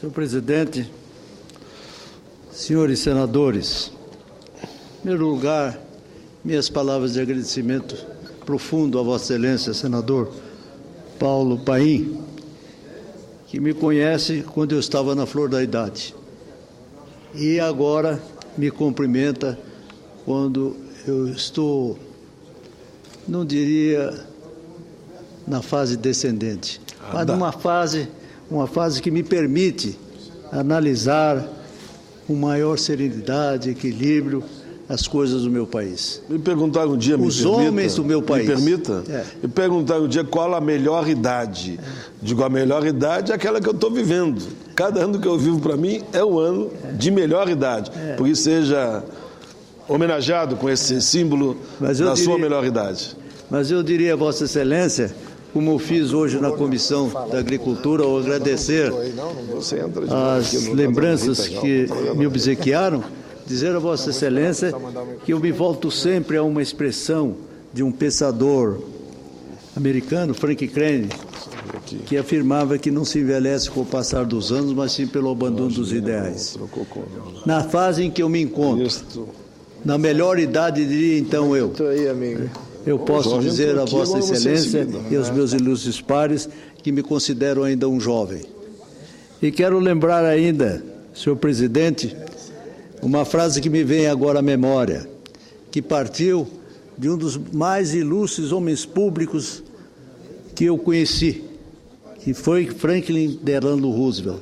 Senhor presidente, senhores senadores, em primeiro lugar, minhas palavras de agradecimento profundo a Vossa Excelência, senador Paulo Paim, que me conhece quando eu estava na flor da idade e agora me cumprimenta quando eu estou, não diria na fase descendente, mas numa fase que me permite analisar com maior serenidade, equilíbrio, as coisas do meu país. Me perguntaram um dia, os homens do meu país. Me permita? Me perguntaram um dia qual a melhor idade. Digo, a melhor idade é aquela que eu estou vivendo. Cada ano que eu vivo, para mim, é um ano de melhor idade. Por isso seja homenageado com esse símbolo da sua melhor idade. Mas eu diria a Vossa Excelência, como eu fiz hoje na Comissão da Agricultura, ao agradecer as lembranças que me obsequiaram, dizer a Vossa Excelência que eu me volto sempre a uma expressão de um pensador americano, Frank Crane, que afirmava que não se envelhece com o passar dos anos, mas sim pelo abandono dos ideais. Na fase em que eu me encontro, na melhor idade, diria então eu posso dizer a Vossa Excelência e aos meus ilustres pares que me considero ainda um jovem. E quero lembrar ainda, senhor presidente, uma frase que me vem agora à memória, que partiu de um dos mais ilustres homens públicos que eu conheci, que foi Franklin Delano Roosevelt,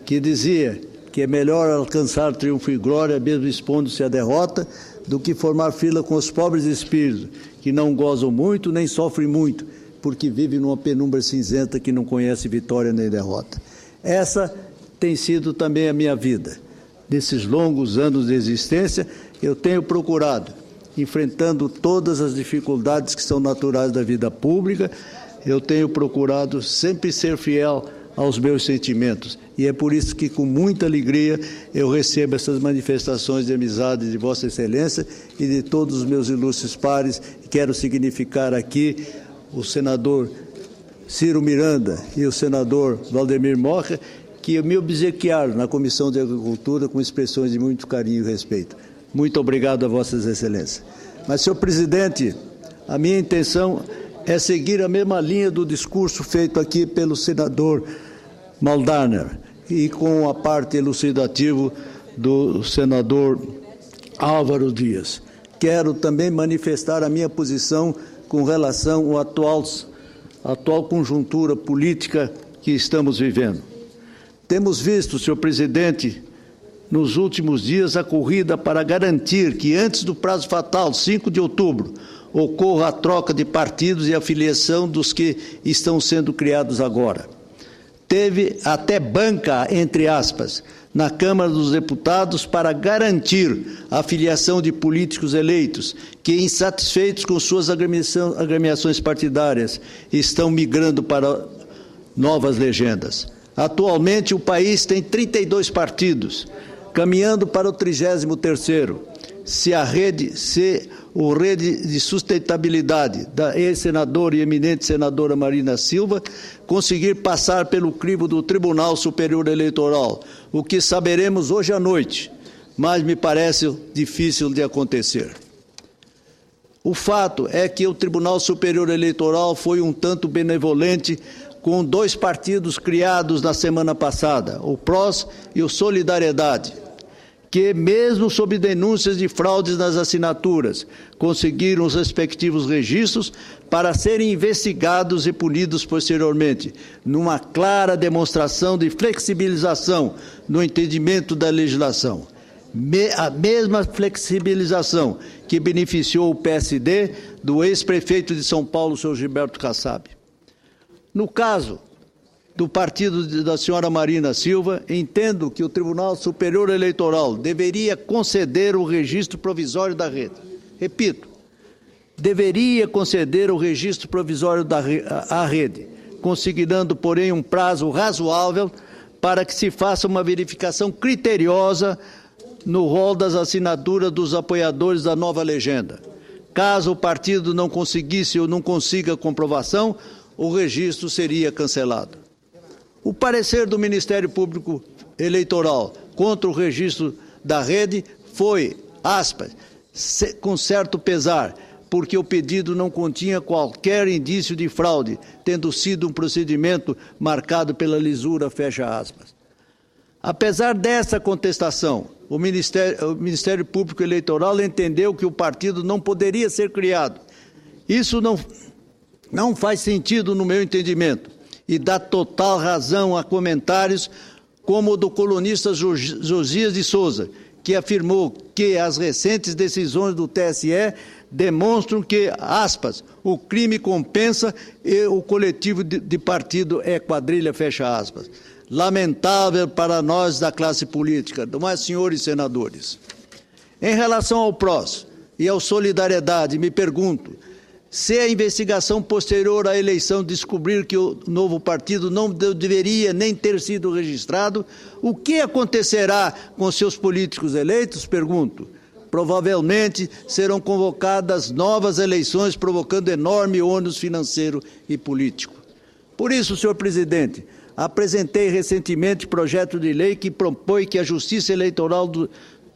que dizia que é melhor alcançar triunfo e glória, mesmo expondo-se à derrota, do que formar fila com os pobres espíritos, que não gozam muito nem sofrem muito, porque vivem numa penumbra cinzenta que não conhece vitória nem derrota. Essa tem sido também a minha vida. Nesses longos anos de existência, eu tenho procurado, enfrentando todas as dificuldades que são naturais da vida pública, eu tenho procurado sempre ser fiel aos meus sentimentos. E é por isso que, com muita alegria, eu recebo essas manifestações de amizade de Vossa Excelência e de todos os meus ilustres pares. Quero significar aqui o senador Ciro Miranda e o senador Valdemir Mocha, que me obsequiaram na Comissão de Agricultura com expressões de muito carinho e respeito. Muito obrigado a Vossas Excelências. Mas, senhor presidente, a minha intenção é seguir a mesma linha do discurso feito aqui pelo senador Maldarner e com a parte elucidativa do senador Álvaro Dias. Quero também manifestar a minha posição com relação à atual conjuntura política que estamos vivendo. Temos visto, senhor presidente, nos últimos dias a corrida para garantir que antes do prazo fatal, 5 de outubro, ocorra a troca de partidos e a filiação dos que estão sendo criados agora. Teve até banca, entre aspas, na Câmara dos Deputados para garantir a filiação de políticos eleitos que, insatisfeitos com suas agremiações partidárias, estão migrando para novas legendas. Atualmente, o país tem 32 partidos, caminhando para o 33º. Se o Rede de Sustentabilidade da ex-senadora e eminente senadora Marina Silva conseguir passar pelo crivo do Tribunal Superior Eleitoral, o que saberemos hoje à noite, mas me parece difícil de acontecer. O fato é que o Tribunal Superior Eleitoral foi um tanto benevolente com 2 partidos criados na semana passada, o PROS e o Solidariedade, que, mesmo sob denúncias de fraudes nas assinaturas, conseguiram os respectivos registros para serem investigados e punidos posteriormente, numa clara demonstração de flexibilização no entendimento da legislação. A mesma flexibilização que beneficiou o PSD do ex-prefeito de São Paulo, senhor Gilberto Kassab. No caso do partido da senhora Marina Silva, entendo que o Tribunal Superior Eleitoral deveria conceder o registro provisório da rede. Repito, deveria conceder o registro provisório à rede, consignando, porém, um prazo razoável para que se faça uma verificação criteriosa no rol das assinaturas dos apoiadores da nova legenda. Caso o partido não conseguisse ou não consiga comprovação, o registro seria cancelado. O parecer do Ministério Público Eleitoral contra o registro da rede foi, aspas, com certo pesar, porque o pedido não continha qualquer indício de fraude, tendo sido um procedimento marcado pela lisura, fecha aspas. Apesar dessa contestação, o Ministério Público Eleitoral entendeu que o partido não poderia ser criado. Isso não faz sentido no meu entendimento e dá total razão a comentários como o do colunista Josias de Souza, que afirmou que as recentes decisões do TSE demonstram que, aspas, o crime compensa e o coletivo de partido é quadrilha, fecha aspas. Lamentável para nós da classe política, não é, senhores senadores? Em relação ao PROS e ao Solidariedade, me pergunto, se a investigação posterior à eleição descobrir que o novo partido não deveria nem ter sido registrado, o que acontecerá com seus políticos eleitos? Pergunto. Provavelmente serão convocadas novas eleições, provocando enorme ônus financeiro e político. Por isso, senhor presidente, apresentei recentemente projeto de lei que propõe que a Justiça Eleitoral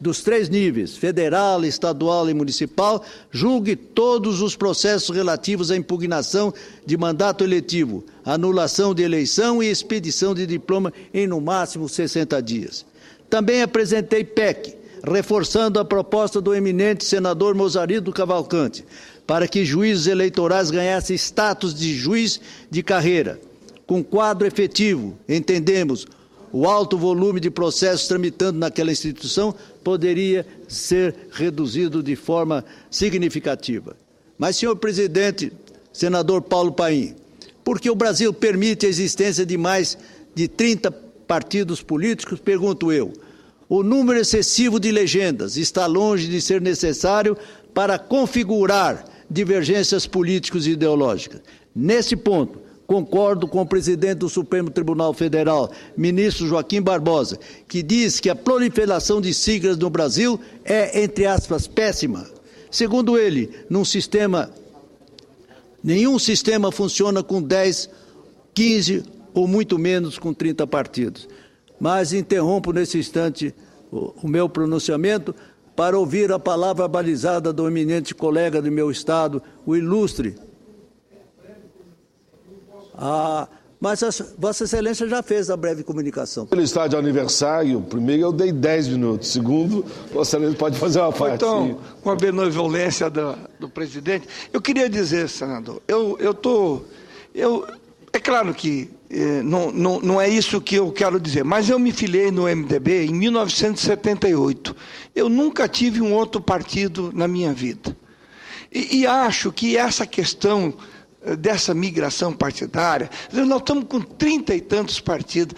dos 3 níveis, federal, estadual e municipal, julgue todos os processos relativos à impugnação de mandato eletivo, anulação de eleição e expedição de diploma em, no máximo, 60 dias. Também apresentei PEC, reforçando a proposta do eminente senador Mozarino Cavalcante, para que juízes eleitorais ganhassem status de juiz de carreira. Com quadro efetivo, entendemos, o alto volume de processos tramitando naquela instituição poderia ser reduzido de forma significativa. Mas, senhor presidente, senador Paulo Paim, por que o Brasil permite a existência de mais de 30 partidos políticos, pergunto eu. O número excessivo de legendas está longe de ser necessário para configurar divergências políticas e ideológicas. Nesse ponto, concordo com o presidente do Supremo Tribunal Federal, ministro Joaquim Barbosa, que diz que a proliferação de siglas no Brasil é, entre aspas, péssima. Segundo ele, nenhum sistema funciona com 10, 15 ou muito menos com 30 partidos. Mas interrompo nesse instante o meu pronunciamento para ouvir a palavra balizada do eminente colega do meu estado, o ilustre. Mas Vossa Excelência já fez a breve comunicação. Ele está de aniversário, primeiro eu dei 10 minutos, segundo, Vossa Excelência pode fazer uma parte. Então, com a benevolência do presidente, eu queria dizer, senador, é claro que não é isso que eu quero dizer, mas eu me filiei no MDB em 1978. Eu nunca tive um outro partido na minha vida. E acho que essa questão dessa migração partidária, nós estamos com 30 e tantos partidos,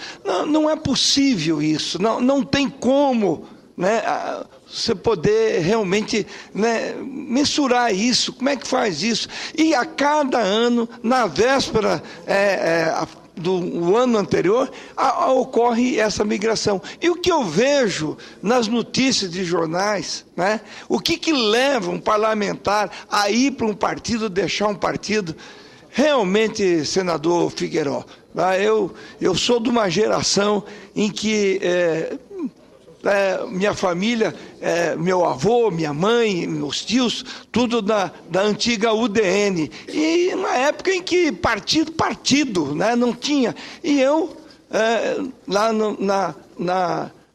não é possível isso, não tem como, né, você poder realmente, né, mensurar isso, como é que faz isso? E a cada ano, na véspera do ano anterior, ocorre essa migração. E o que eu vejo nas notícias de jornais, né, o que leva um parlamentar a ir para um partido, deixar um partido, realmente, senador Figueiró, eu sou de uma geração em que minha família, meu avô, minha mãe, meus tios, tudo da antiga UDN. E na época em que partido, né, não tinha. E eu, lá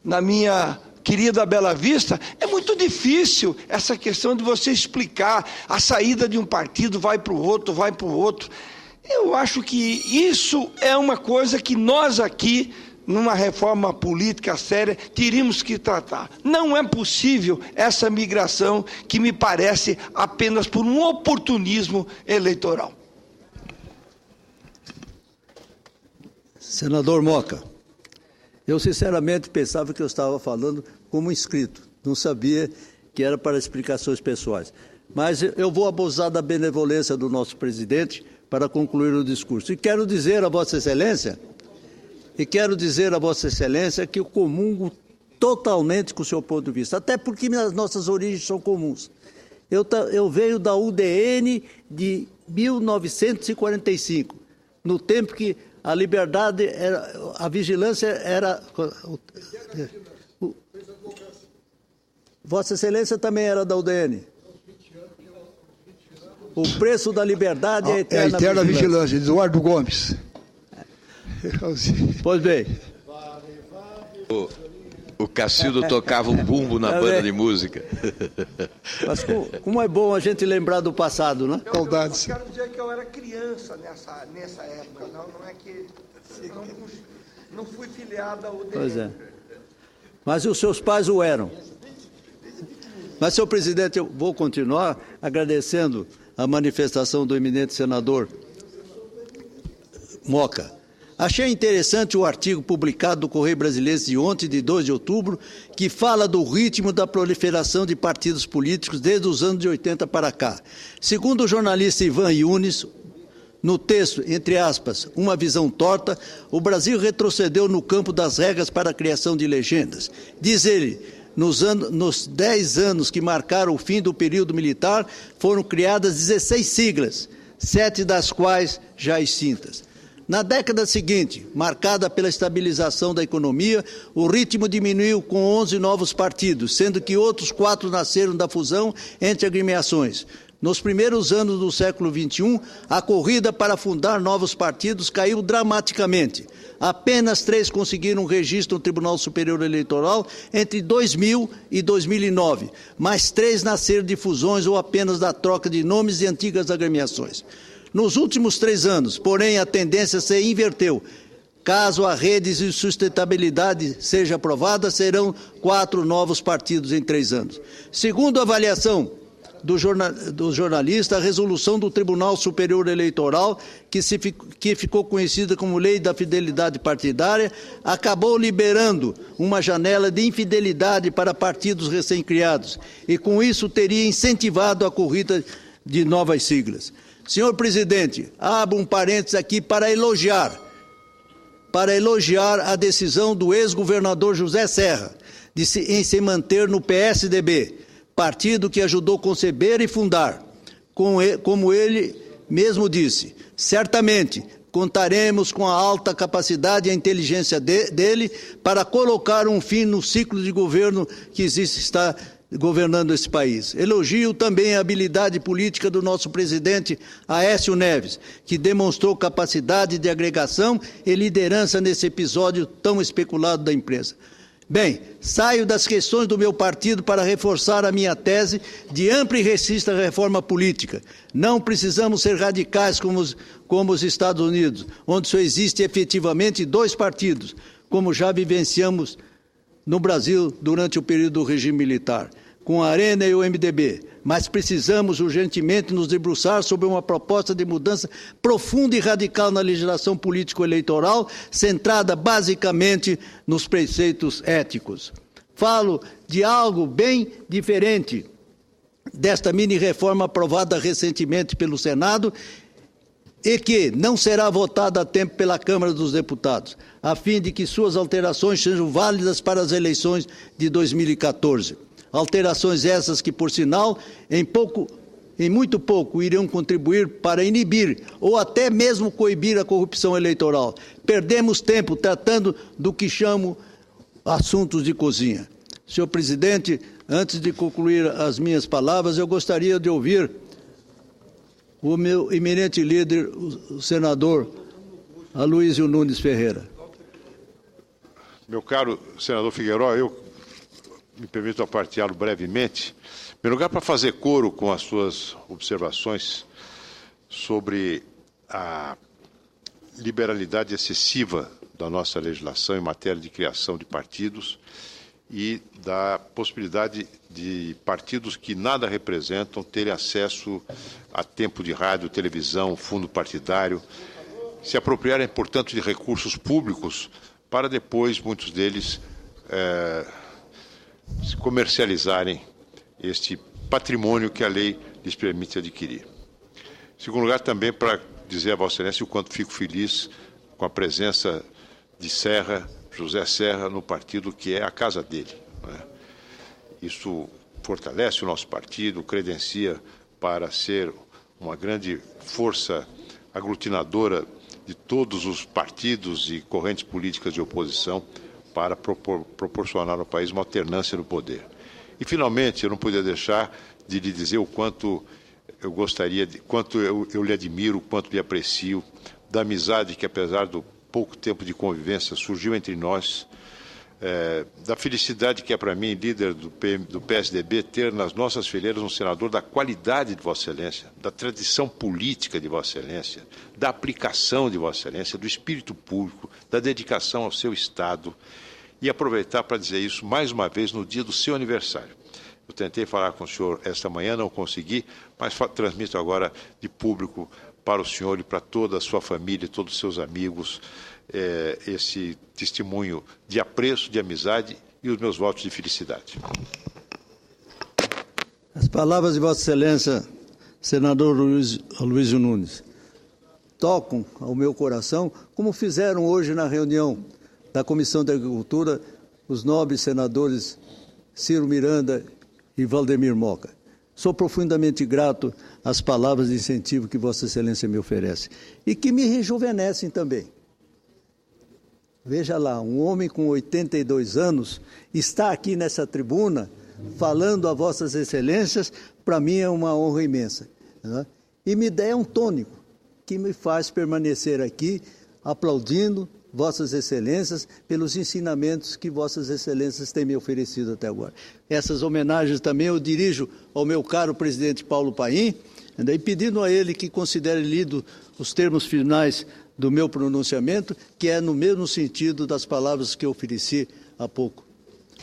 na minha querida Bela Vista, é muito difícil essa questão de você explicar a saída de um partido, vai para o outro. Eu acho que isso é uma coisa que nós aqui, numa reforma política séria, teríamos que tratar. Não é possível essa migração que me parece apenas por um oportunismo eleitoral. Senador Moca, eu sinceramente pensava que eu estava falando como inscrito, não sabia que era para explicações pessoais. Mas eu vou abusar da benevolência do nosso presidente para concluir o discurso. E quero dizer a Vossa Excelência que eu comungo totalmente com o seu ponto de vista, até porque as nossas origens são comuns. Eu venho da UDN de 1945, no tempo que A liberdade, a vigilância era... Vossa Excelência também era da UDN. O preço da liberdade é a eterna vigilância. Eduardo Gomes. Pois bem. O Cacildo tocava um bumbo na banda de música. Mas como é bom a gente lembrar do passado, né? Saudades. Eu quero dizer que eu era criança nessa época, não é que não fui filiado ao UDN. Pois é. Mas os seus pais o eram. Mas, senhor presidente, eu vou continuar agradecendo a manifestação do eminente senador Moca. Achei interessante o artigo publicado do Correio Brasileiro de ontem, de 2 de outubro, que fala do ritmo da proliferação de partidos políticos desde os anos de 80 para cá. Segundo o jornalista Ivan Yunes, no texto, entre aspas, uma visão torta, o Brasil retrocedeu no campo das regras para a criação de legendas. Diz ele, nos 10 anos que marcaram o fim do período militar, foram criadas 16 siglas, 7 das quais já extintas. Na década seguinte, marcada pela estabilização da economia, o ritmo diminuiu com 11 novos partidos, sendo que outros 4 nasceram da fusão entre agremiações. Nos primeiros anos do século XXI, a corrida para fundar novos partidos caiu dramaticamente. Apenas 3 conseguiram registro no Tribunal Superior Eleitoral entre 2000 e 2009, mas 3 nasceram de fusões ou apenas da troca de nomes de antigas agremiações. Nos últimos 3 anos, porém, a tendência se inverteu. Caso a rede de sustentabilidade seja aprovada, serão 4 novos partidos em 3 anos. Segundo a avaliação do jornalista, a resolução do Tribunal Superior Eleitoral, que ficou conhecida como Lei da Fidelidade Partidária, acabou liberando uma janela de infidelidade para partidos recém-criados e, com isso, teria incentivado a corrida de novas siglas. Senhor presidente, abro um parênteses aqui para elogiar a decisão do ex-governador José Serra em se manter no PSDB, partido que ajudou a conceber e fundar. Como ele mesmo disse, certamente contaremos com a alta capacidade e a inteligência dele para colocar um fim no ciclo de governo que está governando esse país. Elogio também a habilidade política do nosso presidente Aécio Neves, que demonstrou capacidade de agregação e liderança nesse episódio tão especulado da imprensa. Bem, saio das questões do meu partido para reforçar a minha tese de ampla e recista reforma política. Não precisamos ser radicais como os Estados Unidos, onde só existe efetivamente 2 partidos, como já vivenciamos no Brasil durante o período do regime militar, com a Arena e o MDB, mas precisamos urgentemente nos debruçar sobre uma proposta de mudança profunda e radical na legislação político-eleitoral, centrada basicamente nos preceitos éticos. Falo de algo bem diferente desta mini-reforma aprovada recentemente pelo Senado e que não será votada a tempo pela Câmara dos Deputados, a fim de que suas alterações sejam válidas para as eleições de 2014. Alterações essas que, por sinal, em muito pouco irão contribuir para inibir ou até mesmo coibir a corrupção eleitoral. Perdemos tempo tratando do que chamo assuntos de cozinha. Senhor presidente, antes de concluir as minhas palavras, eu gostaria de ouvir o meu eminente líder, o senador Aloysio Nunes Ferreira. Meu caro senador Figueiró, eu me permito aparteá-lo brevemente. Em primeiro lugar, para fazer coro com as suas observações sobre a liberalidade excessiva da nossa legislação em matéria de criação de partidos e da possibilidade de partidos que nada representam terem acesso a tempo de rádio, televisão, fundo partidário, se apropriarem, portanto, de recursos públicos para depois, muitos deles, se comercializarem este patrimônio que a lei lhes permite adquirir. Em segundo lugar, também para dizer a Vossa Excelência o quanto fico feliz com a presença de Serra, José Serra, no partido que é a casa dele. Né? Isso fortalece o nosso partido, credencia para ser uma grande força aglutinadora de todos os partidos e correntes políticas de oposição para proporcionar ao país uma alternância no poder. E, finalmente, eu não podia deixar de lhe dizer o quanto eu gostaria, quanto eu lhe admiro, o quanto lhe aprecio, da amizade que, apesar do pouco tempo de convivência, surgiu entre nós, da felicidade que é para mim, líder do PSDB, ter nas nossas fileiras um senador da qualidade de Vossa Excelência, da tradição política de Vossa Excelência, da aplicação de Vossa Excelência, do espírito público, da dedicação ao seu Estado, e aproveitar para dizer isso mais uma vez no dia do seu aniversário. Eu tentei falar com o senhor esta manhã, não consegui, mas transmito agora de público para o senhor e para toda a sua família, todos os seus amigos, esse testemunho de apreço, de amizade e os meus votos de felicidade. As palavras de Vossa Excelência, senador Aloysio Nunes, tocam ao meu coração, como fizeram hoje na reunião da Comissão de Agricultura os nobres senadores Ciro Miranda e Valdemir Moca. Sou profundamente grato às palavras de incentivo que Vossa Excelência me oferece e que me rejuvenescem também. Veja lá, um homem com 82 anos está aqui nessa tribuna falando a Vossas Excelências, para mim é uma honra imensa, né? E me dá um tônico que me faz permanecer aqui aplaudindo Vossas Excelências pelos ensinamentos que Vossas Excelências têm me oferecido até agora. Essas homenagens também eu dirijo ao meu caro presidente Paulo Paim, e pedindo a ele que considere lido os termos finais do meu pronunciamento, que é no mesmo sentido das palavras que eu ofereci há pouco.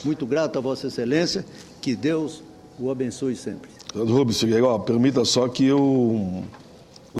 Muito grato a Vossa Excelência, que Deus o abençoe sempre. Rubens Figueiredo, permita só que eu